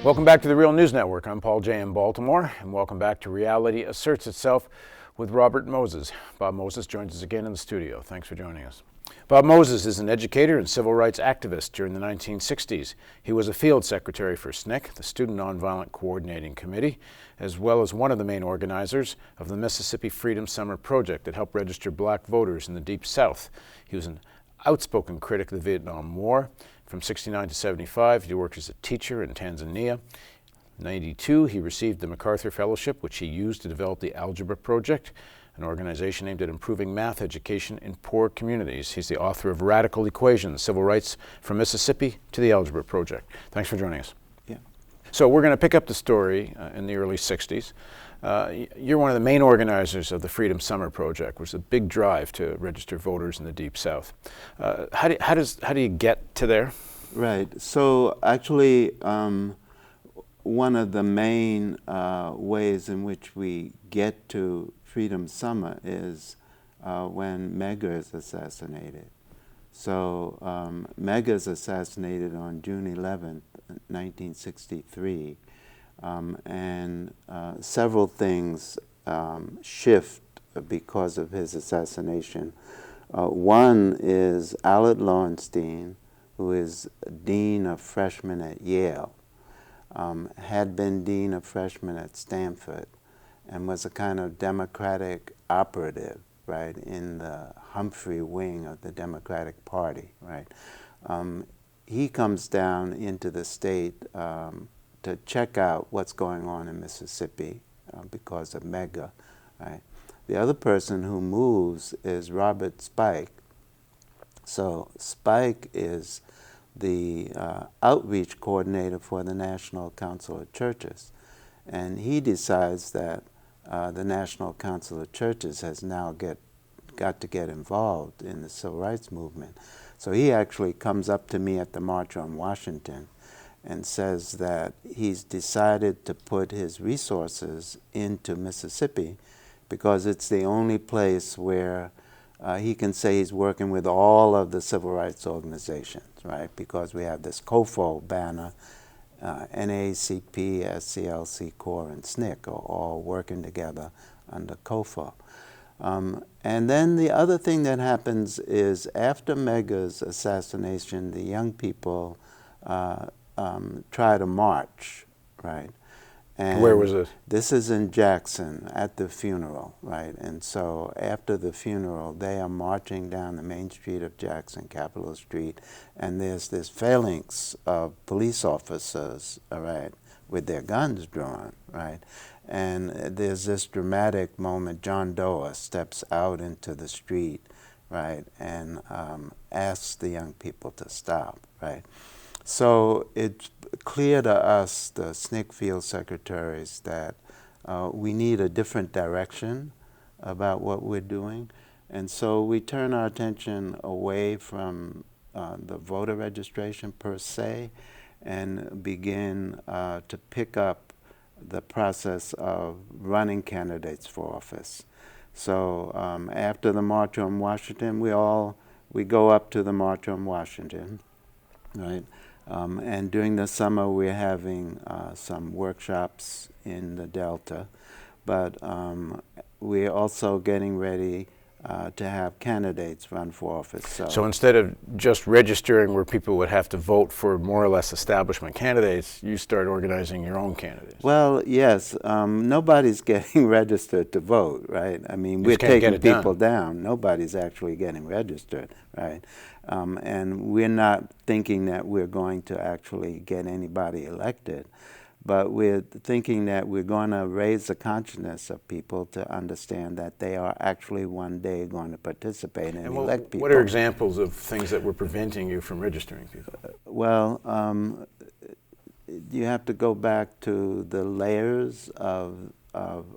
Welcome back to the Real News Network. I'm Paul J. in Baltimore, and welcome back to Reality Asserts Itself with Robert Moses. Bob Moses joins us again in the studio. Thanks for joining us. Bob Moses is an educator and civil rights activist during the 1960s. He was a field secretary for SNCC, the Student Nonviolent Coordinating Committee, as well as one of the main organizers of the Mississippi Freedom Summer Project that helped register black voters in the Deep South. He was an outspoken critic of the Vietnam War. From 1969 to 1975, he worked as a teacher in Tanzania. In 1992, he received the MacArthur Fellowship, which he used to develop the Algebra Project, an organization aimed at improving math education in poor communities. He's the author of Radical Equations, Civil Rights from Mississippi to the Algebra Project. Thanks for joining us. Yeah. So we're going to pick up the story in the early 60s. You're one of the main organizers of the Freedom Summer Project, which is a big drive to register voters in the Deep South. How do you get to there? Right. So actually, one of the main ways in which we get to Freedom Summer is when Medgar is assassinated. So Medgar is assassinated on June 11th, 1963. And several things shift because of his assassination. One is Allard Lowenstein, who is Dean of Freshmen at Yale, had been Dean of Freshmen at Stanford, and was a kind of Democratic operative, right, in the Humphrey wing of the Democratic Party, right. He comes down into the state to check out what's going on in Mississippi because of Medgar, right? The other person who moves is Robert Spike. So Spike is the outreach coordinator for the National Council of Churches, and he decides that the National Council of Churches has now got to get involved in the civil rights movement. So he actually comes up to me at the March on Washington and says that he's decided to put his resources into Mississippi because it's the only place where he can say he's working with all of the civil rights organizations, right? Because we have this COFO banner, NAACP, SCLC Corps, and SNCC are all working together under COFO. And then the other thing that happens is after Medgar's assassination, the young people try to march, right? And where was this? This is in Jackson at the funeral, right? And so after the funeral, they are marching down the main street of Jackson, Capitol Street, and there's this phalanx of police officers, all right, with their guns drawn, right? And there's this dramatic moment. John Doe steps out into the street, right, and asks the young people to stop, right? So it's clear to us, the SNCC field secretaries, that we need a different direction about what we're doing. And so we turn our attention away from the voter registration per se and begin to pick up the process of running candidates for office. So after the March on Washington, we go up to the March on Washington, right? And during the summer, we're having some workshops in the Delta, but we're also getting ready to have candidates run for office. So instead of just registering where people would have to vote for more or less establishment candidates, you start organizing your own candidates. Well, yes. Nobody's getting registered to vote, right? I mean, we're taking people down. Nobody's actually getting registered, right? And we're not thinking that we're going to actually get anybody elected, but we're thinking that we're going to raise the consciousness of people to understand that they are actually one day going to participate and elect people. What are examples of things that were preventing you from registering people? Well, you have to go back to the layers of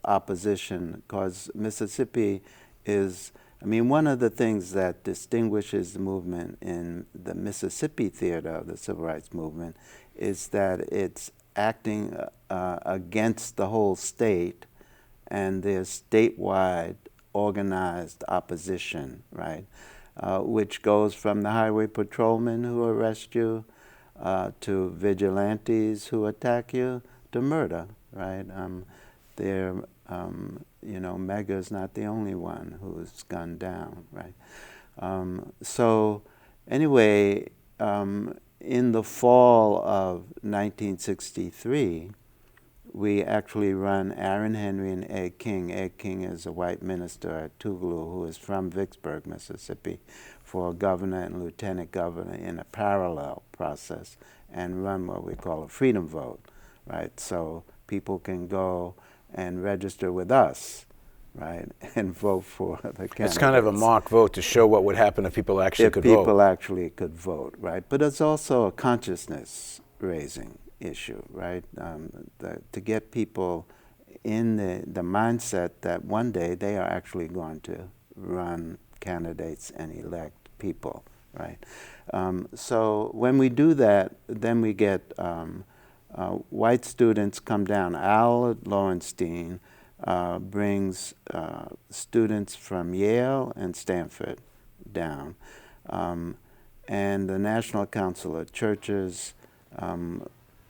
opposition, because Mississippi is, I mean, one of the things that distinguishes the movement in the Mississippi theater of the civil rights movement is that it's acting against the whole state, and there's statewide organized opposition, right? Which goes from the highway patrolmen who arrest you to vigilantes who attack you to murder, right? They're, Mega's not the only one who's gunned down, right? So anyway, in the fall of 1963, we actually run Aaron Henry and Ed King. Ed King is a white minister at Tougaloo who is from Vicksburg, Mississippi, for governor and lieutenant governor in a parallel process, and run what we call a freedom vote, right? So people can go and register with us, right, and vote for the candidates. It's kind of a mock vote to show what would happen if people actually could vote. If people actually could vote, right? But it's also a consciousness-raising issue, right? To get people in the mindset that one day they are actually going to run candidates and elect people, right? So when we do that, then we get white students come down. Al Lowenstein brings students from Yale and Stanford down. And the National Council of Churches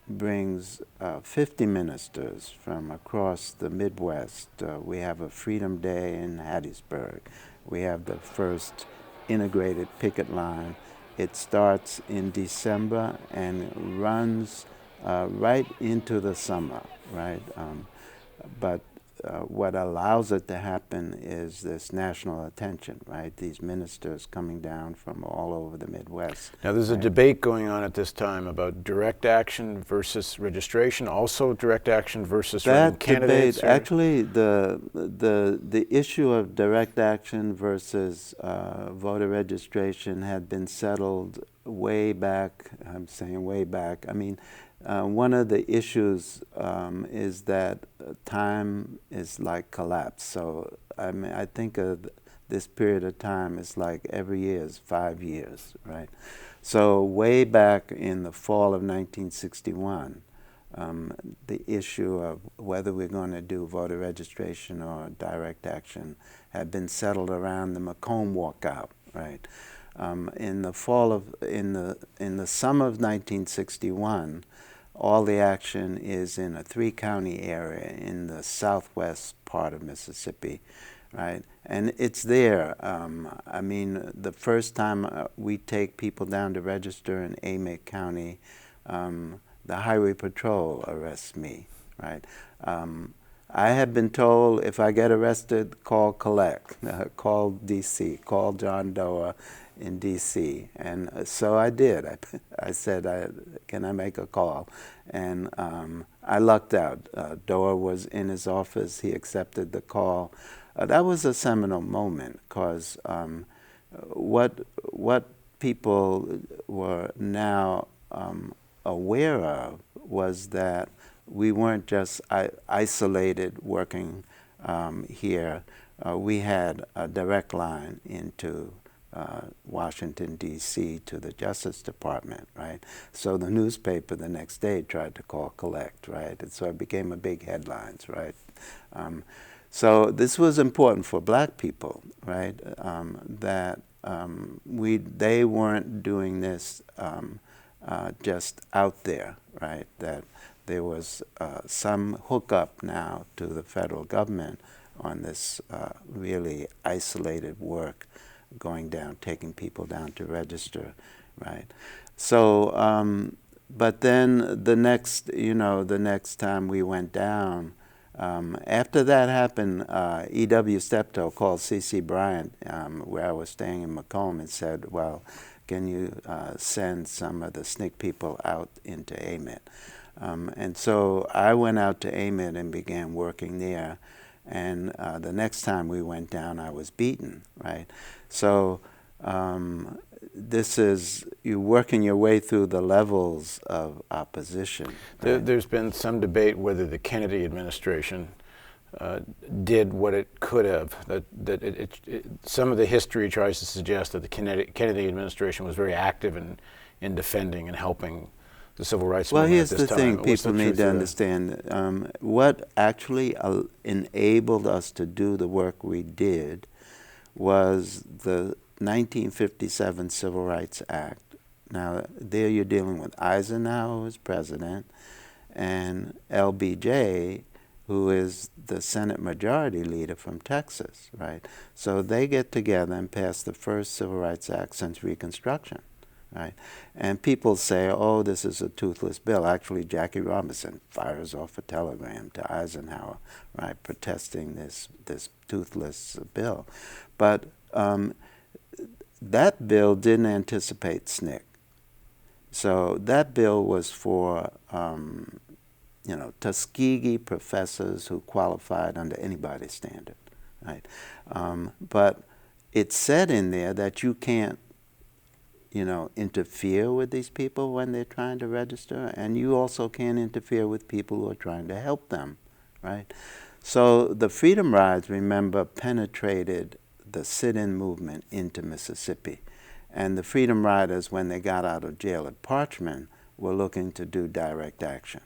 brings 50 ministers from across the Midwest. We have a Freedom Day in Hattiesburg. We have the first integrated picket line. It starts in December and runs right into the summer, right? But what allows it to happen is this national attention, right? These ministers coming down from all over the Midwest. Now, there's a debate going on at this time about direct action versus registration, also direct action versus running candidates. Debate, actually, the issue of direct action versus voter registration had been settled way back. I'm saying way back. I mean, one of the issues is that time is like collapse. So I mean, I think of this period of time is like every year is 5 years, right? So way back in the fall of 1961, the issue of whether we're going to do voter registration or direct action had been settled around the Macomb walkout, right? In the summer of 1961. All the action is in a 3-county area in the southwest part of Mississippi, right? And it's there. I mean, the first time we take people down to register in Amite County, the Highway Patrol arrests me, right? I have been told if I get arrested, call collect, call DC, call John Doe in DC. And so I did. I said, can I make a call? And I lucked out. Doe was in his office. He accepted the call. That was a seminal moment because what people were now aware of was that we weren't just isolated working here. We had a direct line into Washington, D.C. to the Justice Department, right? So the newspaper the next day tried to call collect, right? And so it became a big headlines, right? So this was important for black people, right? That they weren't doing this just out there, right? That there was some hookup now to the federal government on this really isolated work going down, taking people down to register, right? So, but then the next time we went down, after that happened, E.W. Steptoe called C.C. Bryant, where I was staying in Macomb, and said, well, can you send some of the SNCC people out into Amite? And so I went out to Amite and began working there. And the next time we went down, I was beaten, right? So this is you working your way through the levels of opposition. Right? There's been some debate whether the Kennedy administration did what it could have. Some of the history tries to suggest that the Kennedy administration was very active in defending and helping the civil rights movement Well, here's at this the time. thing people need to understand. What actually enabled us to do the work we did was the 1957 Civil Rights Act, Now, there you're dealing with Eisenhower as president and LBJ, who is the Senate Majority Leader from Texas, right? So they get together and pass the first Civil Rights Act since Reconstruction, right? And people say, oh, this is a toothless bill. Actually, Jackie Robinson fires off a telegram to Eisenhower, right, protesting this toothless bill. But that bill didn't anticipate SNCC. So that bill was for Tuskegee professors who qualified under anybody's standard, right? But it said in there that you can't, interfere with these people when they're trying to register, and you also can't interfere with people who are trying to help them, right? So the Freedom Rides, remember, penetrated the sit-in movement into Mississippi. And the Freedom Riders, when they got out of jail at Parchman, were looking to do direct action,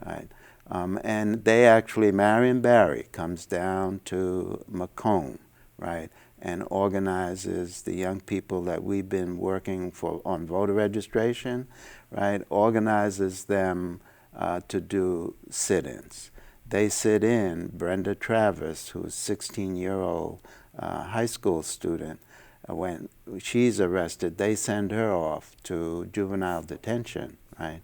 right? And they actually, Marion Barry comes down to Macomb, right, and organizes the young people that we've been working for on voter registration, right, organizes them to do sit-ins. They sit in, Brenda Travis, who's a 16-year-old high school student, when she's arrested, they send her off to juvenile detention, right?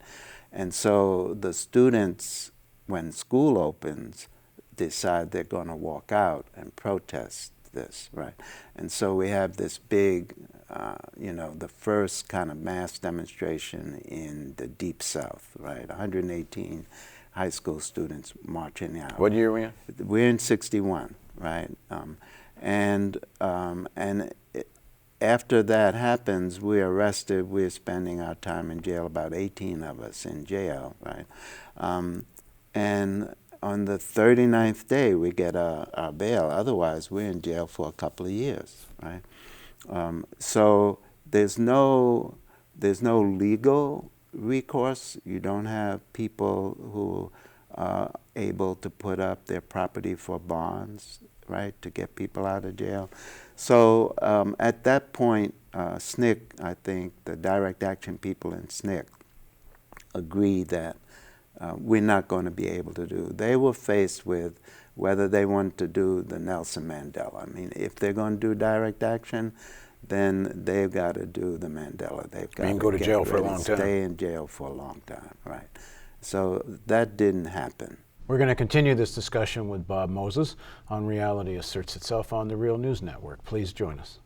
And so the students, when school opens, decide they're going to walk out and protest this, right? And so we have this big, the first kind of mass demonstration in the Deep South, right? 118 high school students marching out. What year are we in? We're in 61, right? After that happens, we're arrested. We're spending our time in jail, about 18 of us in jail, right? And on the 39th day, we get our bail. Otherwise, we're in jail for a couple of years, right? So there's no legal recourse. You don't have people who are able to put up their property for bonds, right, to get people out of jail. So at that point, SNCC, I think, the direct action people in SNCC agree that we're not going to be able to do. They were faced with whether they want to do the Nelson Mandela. I mean, if they're going to do direct action, then they've got to do the Mandela. They've got to go to jail for a long time. Stay in jail for a long time, right? So that didn't happen. We're going to continue this discussion with Bob Moses on Reality Asserts Itself on the Real News Network. Please join us.